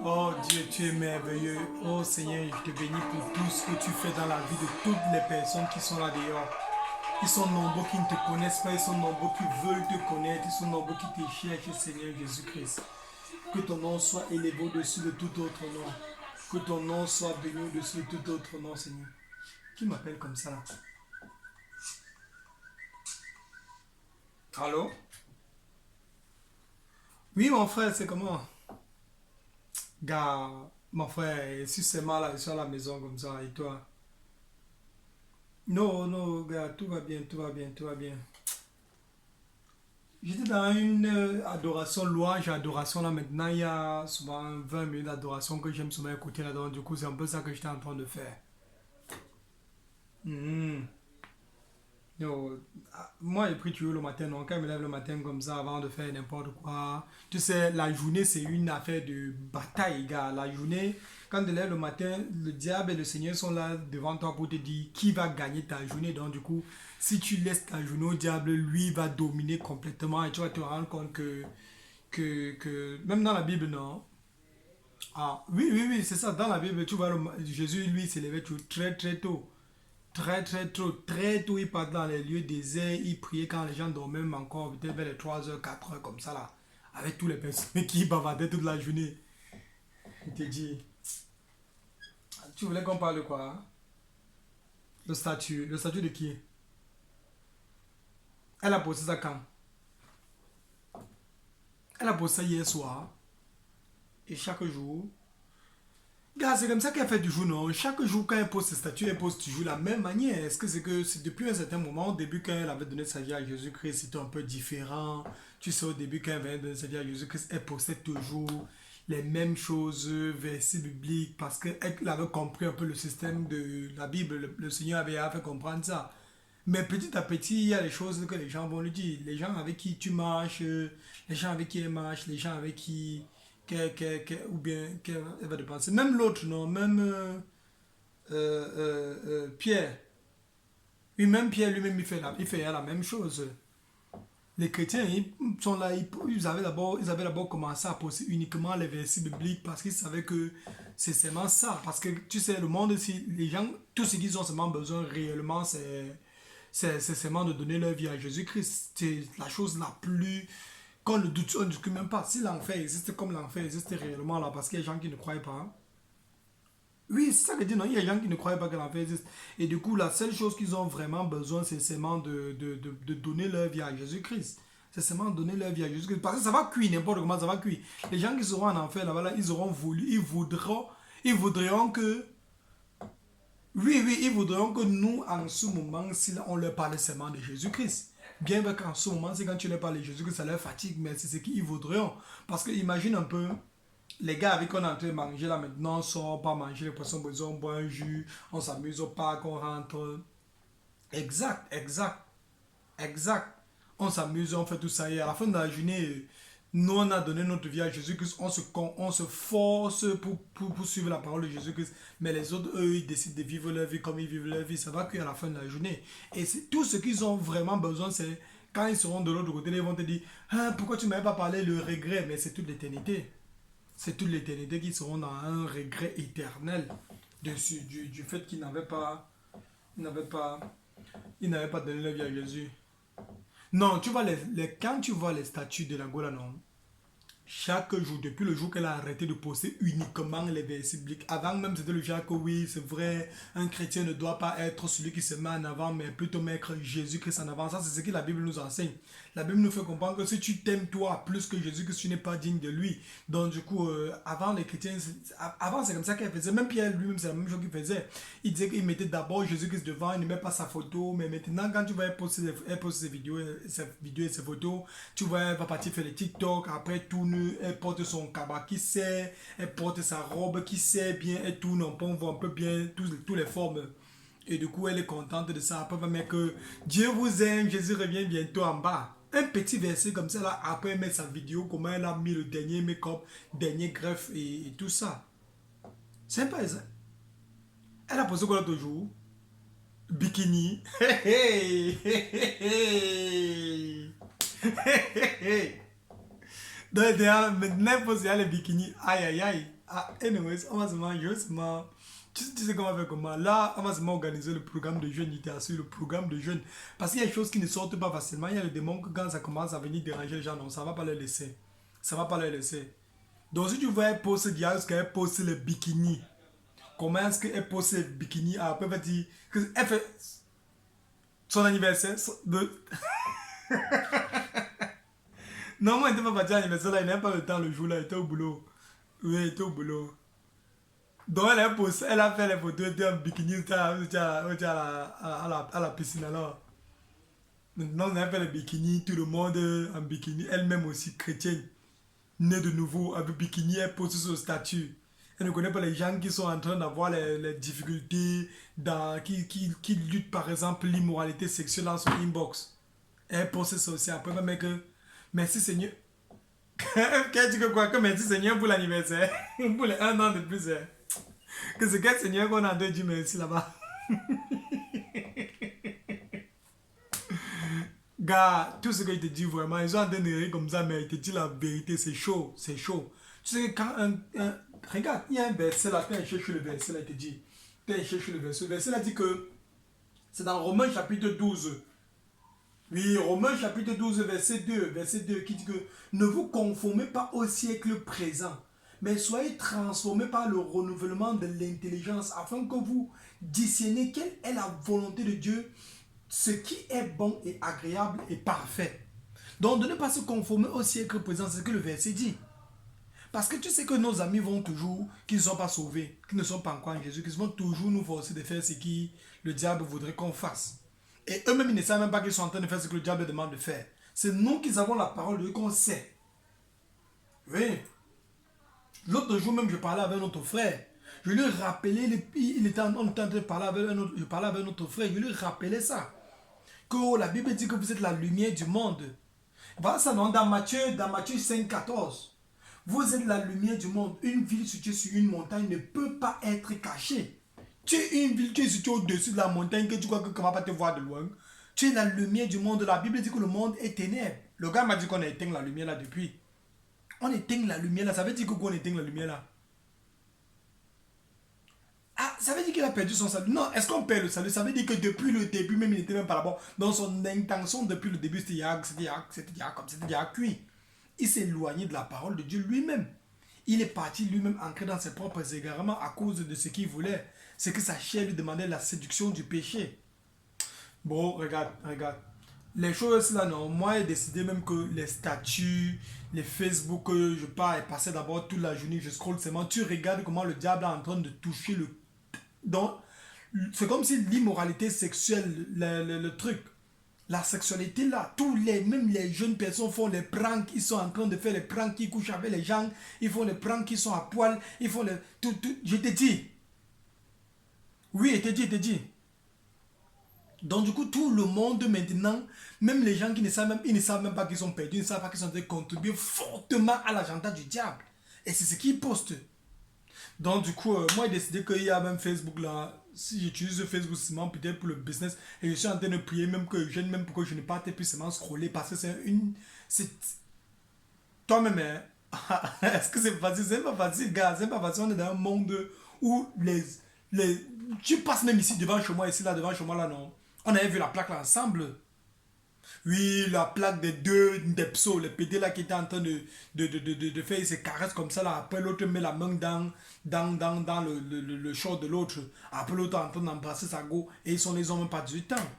Oh Dieu, tu es merveilleux. Oh Seigneur, je te bénis pour tout ce que tu fais dans la vie de toutes les personnes qui sont là dehors. Ils sont nombreux qui ne te connaissent pas, ils sont nombreux qui veulent te connaître, ils sont nombreux qui te cherchent, Seigneur Jésus-Christ. Que ton nom soit élevé au-dessus de tout autre nom. Que ton nom soit béni au-dessus de tout autre nom, Seigneur. Qui m'appelle comme ça là? Allô? Oui, mon frère, c'est comment? Gars, mon frère, si c'est mal, là, je suis à la maison comme ça, et toi? Non, non, gars, tout va bien, tout va bien, tout va bien. J'étais dans une adoration, louange, adoration là maintenant. Il y a souvent 20 minutes d'adoration que j'aime souvent écouter là-dedans. Du coup, c'est un peu ça que j'étais en train de faire. Mhm. Yo, moi, j'ai pris toujours le matin. Donc, quand je me lève le matin comme ça, avant de faire n'importe quoi, tu sais, la journée, c'est une affaire de bataille, gars. La journée, quand tu te lèves le matin, le diable et le Seigneur sont là devant toi pour te dire qui va gagner ta journée. Donc, du coup, si tu laisses ta journée au diable, lui va dominer complètement et tu vas te rendre compte que même dans la Bible, non? Ah, oui, oui, oui, c'est ça. Dans la Bible, tu vois, Jésus, lui, s'est levé très, très tôt. Très tôt, il partait dans les lieux déserts, il priait quand les gens dormaient, même encore, peut-être vers les 3 heures 4 heures, comme ça, là. Avec tous les personnes qui bavardaient toute la journée. Il te dit, tu voulais qu'on parle de quoi? Hein? Le statut. Le statut de qui? Elle a posé ça quand? Elle a posé ça hier soir. Et chaque jour, gars, c'est comme ça qu'elle fait toujours, non? Chaque jour, quand elle pose ses statuts, elle pose toujours la même manière. Est-ce que c'est que c'est depuis un certain moment, au début, quand elle avait donné sa vie à Jésus-Christ, c'était un peu différent. Tu sais, au début, quand elle venait donner sa vie à Jésus-Christ, elle postait toujours les mêmes choses, versets bibliques, parce qu'elle avait compris un peu le système de la Bible. Le Seigneur avait fait comprendre ça. Mais petit à petit, il y a les choses que les gens vont lui dire. Les gens avec qui tu marches, les gens avec qui elle marche, les gens avec qui ou bien qu'elle va dépenser. Même l'autre, non, même Pierre. Oui, même Pierre lui-même, il fait la même chose. Les chrétiens, ils sont là, ils avaient d'abord commencé à poser uniquement les versets bibliques parce qu'ils savaient que c'est seulement ça. Parce que tu sais, le monde, si les gens, tout ce qu'ils ont seulement besoin réellement, c'est seulement de donner leur vie à Jésus-Christ. C'est la chose la plus. Qu'on ne doute, on ne discute même pas. Si l'enfer existe comme l'enfer existe réellement là, parce qu'il y a des gens qui ne croient pas. Hein. Oui, c'est ça que je dis, non, il y a des gens qui ne croient pas que l'enfer existe. Et du coup, la seule chose qu'ils ont vraiment besoin, c'est seulement de donner leur vie à Jésus-Christ. C'est seulement donner leur vie à Jésus-Christ. Parce que ça va cuire, n'importe comment, ça va cuire. Les gens qui seront en enfer là-bas, là, ils auront voulu, ils voudront que. Oui, oui, ils voudront que nous, en ce moment, si on leur parle seulement de Jésus-Christ. Bien qu'en ce moment, c'est quand tu leur parles de Jésus-Christ, ça leur fatigue, mais c'est ce qu'ils voudront. Parce que imagine un peu, les gars avec qui on est en train de manger là maintenant, on sort pas manger les poissons brisés, on boit un jus, on s'amuse au parc, on rentre. Exact, exact, exact. On s'amuse, on fait tout ça. Et à la fin de la journée, nous, on a donné notre vie à Jésus-Christ. On se force pour suivre la parole de Jésus-Christ. Mais les autres, eux, ils décident de vivre leur vie comme ils vivent leur vie. Ça va qu'à la fin de la journée. Et tout ce qu'ils ont vraiment besoin, c'est quand ils seront de l'autre côté, ils vont te dire ah, pourquoi tu ne m'avais pas parlé le regret. Mais c'est toute l'éternité. C'est toute l'éternité qu'ils seront dans un regret éternel du fait qu'ils n'avaient pas, ils n'avaient pas, ils n'avaient pas donné leur vie à Jésus. Non, tu vois, quand tu vois les statuts de l'Angola, non, chaque jour, depuis le jour qu'elle a arrêté de poster uniquement les versets bibliques, avant même c'était le genre que oui, c'est vrai, un chrétien ne doit pas être celui qui se met en avant, mais plutôt mettre Jésus-Christ en avant. Ça, c'est ce que la Bible nous enseigne. La Bible nous fait comprendre que si tu t'aimes toi plus que Jésus-Christ, tu n'es pas digne de lui. Donc, du coup, avant les chrétiens, avant c'est comme ça qu'elle faisait. Même Pierre lui-même, c'est la même chose qu'il faisait. Il disait qu'il mettait d'abord Jésus-Christ devant, il ne met pas sa photo, mais maintenant, quand tu vas poster ses vidéos et ses photos, tu vois, elle va partir faire les TikTok, après elle tourne, elle porte son cabas qui sert, elle porte sa robe qui sert bien, elle tourne, on voit un peu bien tous les formes. Et du coup, elle est contente de ça. Après, elle va mettre que Dieu vous aime, Jésus revient bientôt en bas. Un petit verset comme ça, là, après, elle met sa vidéo, comment elle a mis le dernier make-up, dernier greffe et tout ça. C'est pas ça. Elle a posé quoi l'autre jour? Bikini. Hey, hey, hey, hey. Donc, maintenant, il faut se les bikini. Aïe, aïe, aïe. anyways, on va se manger, seulement. Tu sais comment faire comment? Là, on va seulement organiser le programme de jeûne littérature, le programme de jeûne. Parce qu'il y a des choses qui ne sortent pas facilement. Il y a le démon que quand ça commence à venir déranger les gens, non, ça ne va pas les laisser. Ça ne va pas les laisser. Donc, si tu vois elle poste, dire qu'elle poste le bikini. Comment est-ce qu'elle poste le bikini? Après, elle va dire qu'elle fait son anniversaire. Non, moi, il n'était pas parti à l'anniversaire là. Il n'avait pas le temps le jour là. Il était au boulot. Oui, il était au boulot. Donc elle a fait les photos, elle était en bikini, elle était à la piscine alors. Maintenant on a fait le bikini, tout le monde en bikini, elle-même aussi chrétienne, née de nouveau, avec bikini, elle pose sur son statut. Elle ne connaît pas les gens qui sont en train d'avoir les difficultés, qui luttent par exemple l'immoralité sexuelle dans son inbox. Elle pose ça aussi après, même que merci Seigneur. Qu'elle dit que quoi, que merci Seigneur pour l'anniversaire, pour les 1 an de plus. Que c'est quel Seigneur qu'on a dit merci là-bas. Gars, tout ce qu'il te dit vraiment, ils sont en train de rire comme ça, mais il te dit la vérité, c'est chaud, c'est chaud. Tu sais que quand regarde, il y a un verset là, quand il cherche le verset là, il te dit, quand il cherche le verset là dit que c'est dans Romains chapitre 12. Oui, Romains chapitre 12, verset 2 qui dit que ne vous conformez pas au siècle présent, mais soyez transformés par le renouvellement de l'intelligence afin que vous discerniez quelle est la volonté de Dieu, ce qui est bon et agréable et parfait. Donc, de ne pas se conformer au siècle présent, c'est ce que le verset dit. Parce que tu sais que nos amis vont toujours, qui ne sont pas sauvés, qui ne sont pas encore en Jésus, qui vont toujours nous forcer de faire ce que le diable voudrait qu'on fasse. Et eux-mêmes, ils ne savent même pas qu'ils sont en train de faire ce que le diable demande de faire. C'est nous qui avons la parole de Dieu qu'on sait. Oui. L'autre jour même, je parlais avec notre frère. Je lui rappelais, on était en train de parler avec je parlais avec notre frère, je lui rappelais ça. Que la Bible dit que vous êtes la lumière du monde. Voilà ça non, dans Matthieu 5, 14. Vous êtes la lumière du monde. Une ville située sur une montagne ne peut pas être cachée. Tu es une ville qui est située au-dessus de la montagne que tu crois que comment pas te voir de loin. Tu es la lumière du monde. La Bible dit que le monde est ténèbres. Le gars m'a dit qu'on a éteint la lumière là depuis. On éteint la lumière là. Ça veut dire que qu'on éteint la lumière là. Ah, ça veut dire qu'il a perdu son salut. Non, est-ce qu'on perd le salut? Ça veut dire que depuis le début, même il n'était même pas là-bas. Dans son intention, depuis le début, c'était déjà cuit. Il s'est éloigné de la parole de Dieu lui-même. Il est parti lui-même ancré dans ses propres égarements à cause de ce qu'il voulait. C'est que sa chair lui demandait la séduction du péché. Bon, regarde. Les choses là, non. Moi, j'ai décidé même que les statuts, les Facebook, je pars et passer d'abord toute la journée, je scroll seulement. Tu regardes comment le diable est en train de toucher le. Donc, c'est comme si l'immoralité sexuelle, le truc, la sexualité là, même les jeunes personnes font les pranks, ils sont en train de faire les pranks, ils couchent avec les gens, ils font les pranks, ils sont à poil, ils font les. Tout, je te dis. Oui, je te dis. Donc du coup, tout le monde maintenant, même les gens qui ne savent même, ils ne savent même pas qu'ils sont perdus, ils ne savent pas qu'ils sont en train de contribuer fortement à l'agenda du diable. Et c'est ce qu'ils postent. Donc du coup, moi j'ai décidé qu'il y a même Facebook là. Si j'utilise Facebook seulement peut-être pour le business, et je suis en train de prier même que je même pour que je ne parte plus seulement scroller parce que c'est une. C'est. Toi-même, hein, est-ce que c'est facile? C'est pas facile, gars, c'est pas facile. On est dans un monde où tu passes même ici devant chez moi, ici là, devant chez moi là, non. On avait vu la plaque là ensemble. Oui, la plaque des psos, les PD là qui étaient en train de faire ces caresses comme ça là. Après l'autre met la main dans le short de l'autre. Après l'autre en train d'embrasser sa go. Et ils ont même pas 18 ans.